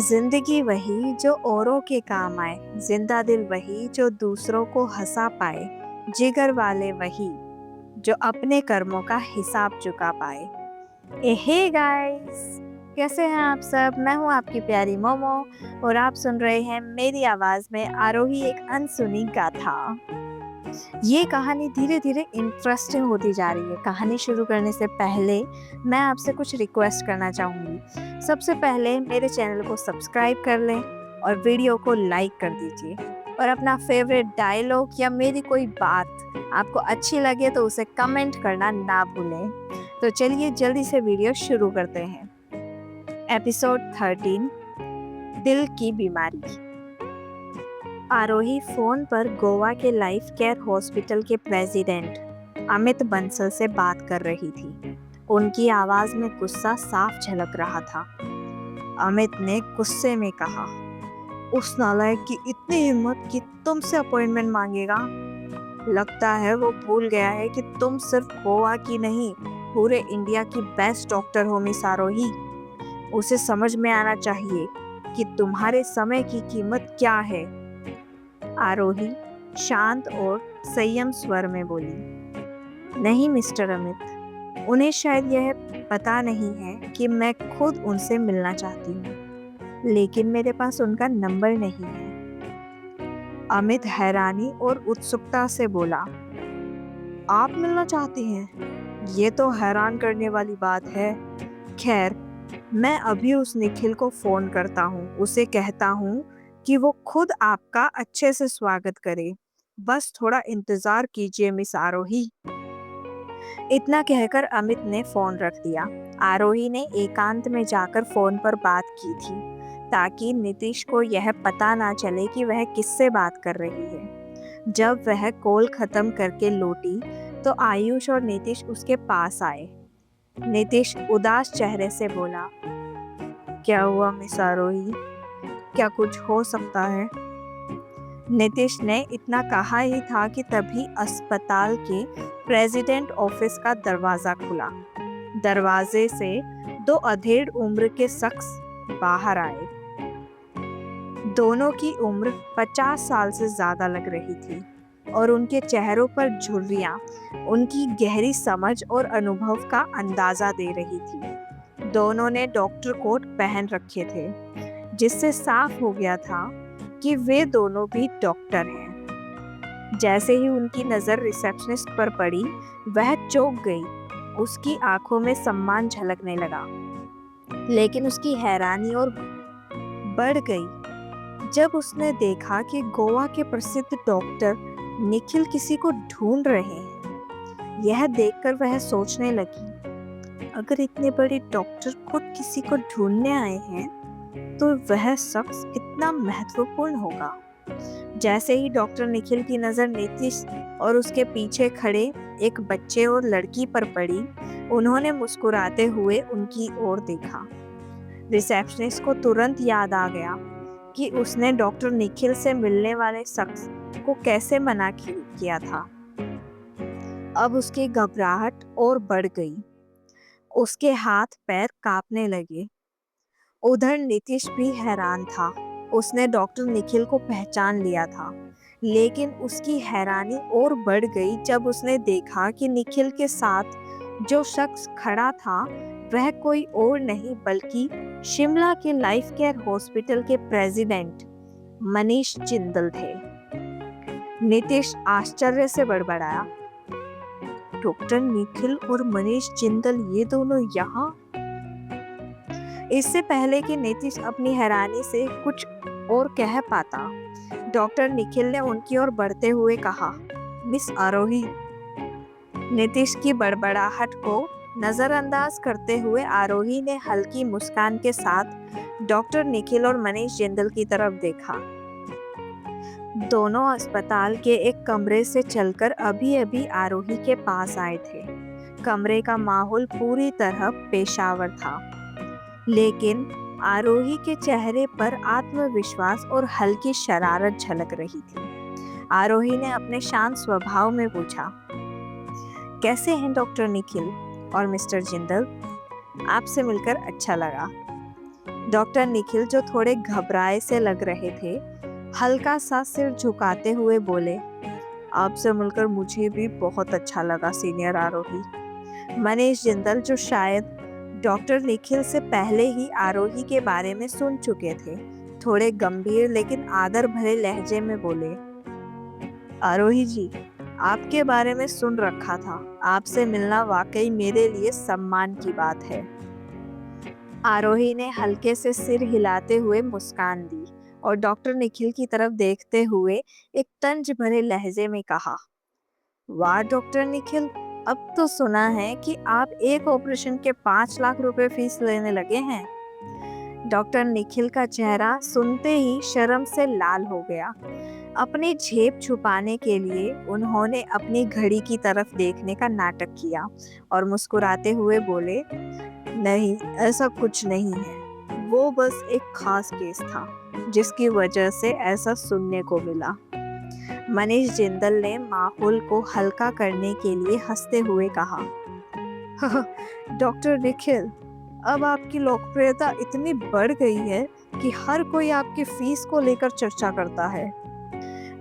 जिंदगी वही जो औरों के काम आए, जिंदा दिल वही जो दूसरों को हंसा पाए, जिगर वाले वही जो अपने कर्मों का हिसाब चुका पाए। हे गाइस, कैसे हैं आप सब? मैं हूं आपकी प्यारी मोमो और आप सुन रहे हैं मेरी आवाज में आरोही एक अनसुनी गाथा। ये कहानी धीरे धीरे इंटरेस्टिंग होती जा रही है। कहानी शुरू करने से पहले मैं आपसे कुछ रिक्वेस्ट करना चाहूँगी। सबसे पहले मेरे चैनल को सब्सक्राइब कर लें और वीडियो को लाइक कर दीजिए, और अपना फेवरेट डायलॉग या मेरी कोई बात आपको अच्छी लगे तो उसे कमेंट करना ना भूलें। तो चलिए जल्दी से वीडियो शुरू करते हैं। एपिसोड 13, दिल की बीमारी। आरोही फोन पर गोवा के लाइफ केयर हॉस्पिटल के प्रेसिडेंट अमित बंसल से बात कर रही थी। उनकी आवाज में गुस्सा साफ झलक रहा था। अमित ने गुस्से में कहा, उस नालायक की इतनी हिम्मत कि तुमसे अपॉइंटमेंट मांगेगा। लगता है वो भूल गया है कि तुम सिर्फ गोवा की नहीं, पूरे इंडिया की बेस्ट डॉक्टर हो मिस आरोही। उसे समझ में आना चाहिए कि तुम्हारे समय की कीमत क्या है। आरोही शांत और संयम स्वर में बोली, नहीं मिस्टर अमित, उन्हें शायद यह पता नहीं है कि मैं खुद उनसे मिलना चाहती हूँ, लेकिन मेरे पास उनका नंबर नहीं है। अमित हैरानी और उत्सुकता से बोला, आप मिलना चाहती हैं? ये तो हैरान करने वाली बात है। खैर, मैं अभी उस निखिल को फोन करता हूँ, उसे कहता हूँ कि वो खुद आपका अच्छे से स्वागत करे। बस थोड़ा इंतजार कीजिए मिस आरोही। इतना कहकर अमित ने फोन रख दिया। आरोही ने एकांत में जाकर फोन पर बात की थी, ताकि नीतीश को यह पता ना चले कि वह किससे बात कर रही है। जब वह कॉल खत्म करके लौटी तो आयुष और नीतीश उसके पास आए। नीतीश उदास चेहरे से बोला, क्या हुआ मिस आरोही? क्या कुछ हो सकता है? नीतीश ने इतना कहा ही था कि तभी अस्पताल के प्रेसिडेंट ऑफिस का दरवाजा खुला। दरवाजे से दो अधेड़ उम्र के शख्स बाहर आए। दोनों की उम्र 50 साल से ज्यादा लग रही थी, और उनके चेहरों पर झुर्रियां उनकी गहरी समझ और अनुभव का अंदाजा दे रही थी। दोनों ने डॉक्टर कोट पहन रखे थे, जिससे साफ हो गया था कि वे दोनों भी डॉक्टर हैं। जैसे ही उनकी नज़र रिसेप्शनिस्ट पर पड़ी, वह चौंक गई। उसकी आंखों में सम्मान झलकने लगा, लेकिन उसकी हैरानी और बढ़ गई जब उसने देखा कि गोवा के प्रसिद्ध डॉक्टर निखिल किसी को ढूंढ रहे हैं। यह देखकर वह सोचने लगी, अगर इतने बड़े डॉक्टर खुद किसी को ढूंढने आए हैं तो वह शख्स कितना महत्वपूर्ण होगा। जैसे ही डॉक्टर निखिल की नजर नीतीश और उसके पीछे खड़े एक बच्चे और लड़की पर पड़ी, उन्होंने मुस्कुराते हुए उनकी ओर देखा। रिसेप्शनिस्ट को तुरंत याद आ गया कि उसने डॉक्टर निखिल से मिलने वाले शख्स को कैसे मना किया था। अब उसकी घबराहट और बढ़ गई। उसके हाथ पैर कांपने लगे। उधर नीतीश भी हैरान था। उसने डॉक्टर निखिल को पहचान लिया था, लेकिन उसकी हैरानी और बढ़ गई जब उसने देखा कि निखिल के साथ जो शख्स खड़ा था वह कोई और नहीं बल्कि शिमला के लाइफ केयर हॉस्पिटल के प्रेसिडेंट मनीष जिंदल थे। नीतीश आश्चर्य से बड़बड़ाया, डॉक्टर निखिल और मनीष जिंदल ये दोनों यहाँ? इससे पहले कि नीतीश अपनी हैरानी से कुछ और कह पाता, डॉक्टर निखिल ने उनकी ओर बढ़ते हुए कहा, मिस आरोही। नीतीश की बड़बड़ाहट को नजरअंदाज करते हुए आरोही ने हल्की मुस्कान के साथ डॉक्टर निखिल और मनीष जिंदल की तरफ देखा। दोनों अस्पताल के एक कमरे से चलकर अभी अभी आरोही के पास आए थे। कमरे का माहौल पूरी तरह पेशावर था, लेकिन आरोही के चेहरे पर आत्मविश्वास और हल्की शरारत झलक रही थी। आरोही ने अपने शांत स्वभाव में पूछा, कैसे हैं डॉक्टर निखिल और मिस्टर जिंदल? आपसे मिलकर अच्छा लगा। डॉक्टर निखिल, जो थोड़े घबराए से लग रहे थे, हल्का सा सिर झुकाते हुए बोले, आपसे मिलकर मुझे भी बहुत अच्छा लगा सीनियर आरोही। मनीष जिंदल, जो शायद डॉक्टर निखिल से पहले ही आरोही के बारे में सुन चुके थे, थोड़े गंभीर लेकिन आदर भरे लहजे में बोले, आरोही जी, आपके बारे में सुन रखा था। आपसे मिलना वाकई मेरे लिए सम्मान की बात है। आरोही ने हल्के से सिर हिलाते हुए मुस्कान दी और डॉक्टर निखिल की तरफ देखते हुए एक तंज भरे लहजे में कहा, वाह डॉक्टर निखिल, अब तो सुना है कि आप एक ऑपरेशन के 5 लाख रुपए फीस लेने लगे हैं। डॉक्टर निखिल का चेहरा सुनते ही शर्म से लाल हो गया। अपनी झेप छुपाने के लिए उन्होंने अपनी घड़ी की तरफ देखने का नाटक किया और मुस्कुराते हुए बोले, नहीं, ऐसा कुछ नहीं है। वो बस एक खास केस था जिसकी वजह से ऐसा सुनने को मिला। मनीष जिंदल ने माहौल को हल्का करने के लिए हंसते हुए कहा, डॉक्टर निखिल, अब आपकी लोकप्रियता इतनी बढ़ गई है कि हर कोई आपकी फीस को लेकर चर्चा करता है।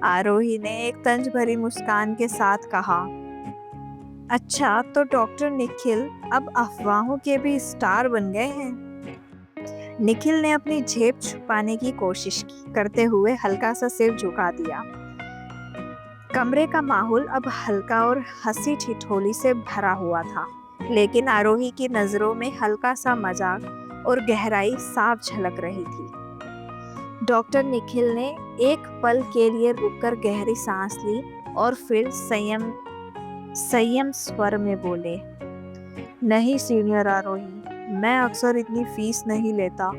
आरोही ने एक तंज भरी मुस्कान के साथ कहा, अच्छा तो डॉक्टर निखिल अब अफवाहों के भी स्टार बन गए हैं। निखिल ने अपनी झेप छुपाने की कोशिश करते हुए हल्का सा सिर झुका दिया। कमरे का माहौल अब हल्का और हंसी ठिठोली से भरा हुआ था, लेकिन आरोही की नजरों में हल्का सा मजाक और गहराई साफ झलक रही थी। डॉक्टर निखिल ने एक पल के लिए रुककर गहरी सांस ली और फिर संयम स्वर में बोले, नहीं सीनियर आरोही, मैं अक्सर इतनी फीस नहीं लेता,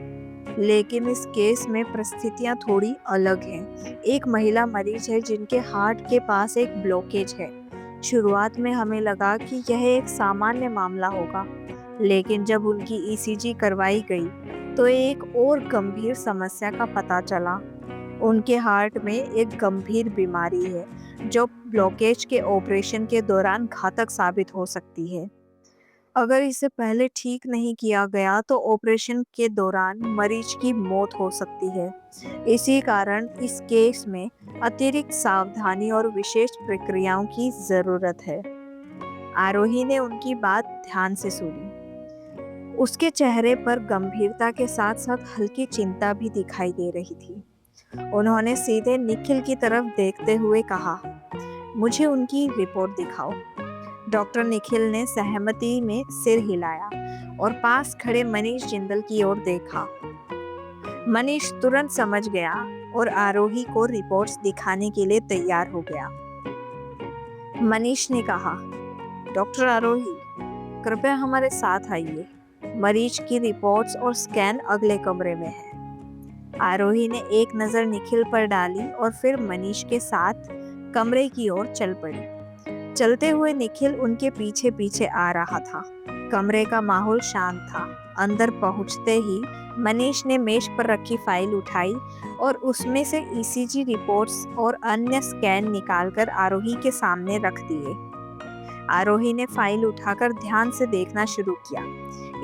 लेकिन इस केस में परिस्थितियां थोड़ी अलग हैं। एक महिला मरीज है जिनके हार्ट के पास एक ब्लॉकेज है। शुरुआत में हमें लगा कि यह एक सामान्य मामला होगा, लेकिन जब उनकी ईसीजी करवाई गई तो एक और गंभीर समस्या का पता चला। उनके हार्ट में एक गंभीर बीमारी है जो ब्लॉकेज के ऑपरेशन के दौरान घातक साबित हो सकती है। अगर इसे पहले ठीक नहीं किया गया तो ऑपरेशन के दौरान मरीज की मौत हो सकती है। इसी कारण इस केस में अतिरिक्त सावधानी और विशेष प्रक्रियाओं की जरूरत है। आरोही ने उनकी बात ध्यान से सुनी। उसके चेहरे पर गंभीरता के साथ साथ हल्की चिंता भी दिखाई दे रही थी। उन्होंने सीधे निखिल की तरफ देखते हुए कहा, मुझे उनकी रिपोर्ट दिखाओ। डॉक्टर निखिल ने सहमति में सिर हिलाया और पास खड़े मनीष जिंदल की ओर देखा। मनीष तुरंत समझ गया और आरोही को रिपोर्ट्स दिखाने के लिए तैयार हो गया। मनीष ने कहा, डॉक्टर आरोही, कृपया हमारे साथ आइए। मरीज की रिपोर्ट्स और स्कैन अगले कमरे में है। आरोही ने एक नज़र निखिल पर डाली और फिर मनीष के साथ कमरे की ओर चल पड़ी। चलते हुए निखिल उनके पीछे पीछे आ रहा था। कमरे का माहौल शांत था। अंदर पहुंचते ही मनीष ने मेज पर रखी फाइल उठाई और उसमें से ईसीजी रिपोर्ट्स और अन्य स्कैन निकालकर आरोही के सामने रख दिए। आरोही ने फाइल उठाकर ध्यान से देखना शुरू किया।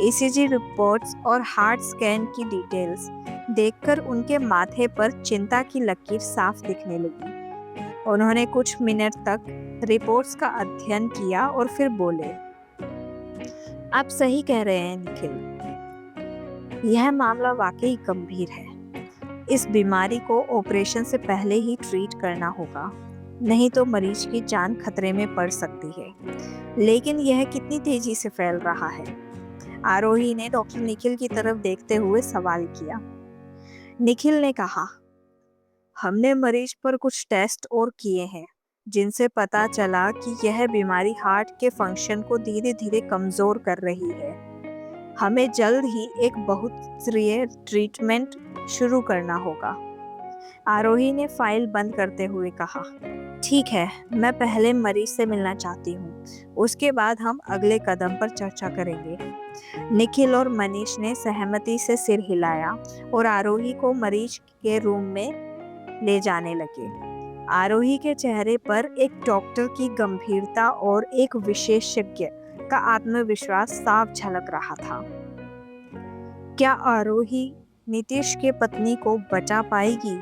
ईसीजी रिपोर्ट्स और हार्ट स्कैन की डिटेल्स देखकर उनके माथे पर चिंता की लकीर साफ दिखने लगी। उन्होंने कुछ मिनट तक रिपोर्ट्स का अध्ययन किया और फिर बोले, आप सही कह रहे हैं निखिल, यह मामला वाकई गंभीर है। इस बीमारी को ऑपरेशन से पहले ही ट्रीट करना होगा, नहीं तो मरीज की जान खतरे में पड़ सकती है। लेकिन यह कितनी तेजी से फैल रहा है? आरोही ने डॉक्टर निखिल की तरफ देखते हुए सवाल किया। निखिल ने कहा, हमने मरीज पर कुछ टेस्ट और किए हैं जिनसे पता चला कि यह बीमारी हार्ट के फंक्शन को धीरे धीरे कमजोर कर रही है। हमें जल्द ही एक बहुस्तरीय ट्रीटमेंट शुरू करना होगा। आरोही ने फाइल बंद करते हुए कहा, ठीक है, मैं पहले मरीज से मिलना चाहती हूँ, उसके बाद हम अगले कदम पर चर्चा करेंगे। निखिल और मनीष ने सहमति से सिर हिलाया और आरोही को मरीज के रूम में ले जाने लगे। आरोही के चेहरे पर एक डॉक्टर की गंभीरता और एक विशेषज्ञ का आत्मविश्वास साफ झलक रहा था। क्या आरोही नीतीश के पत्नी को बचा पाएगी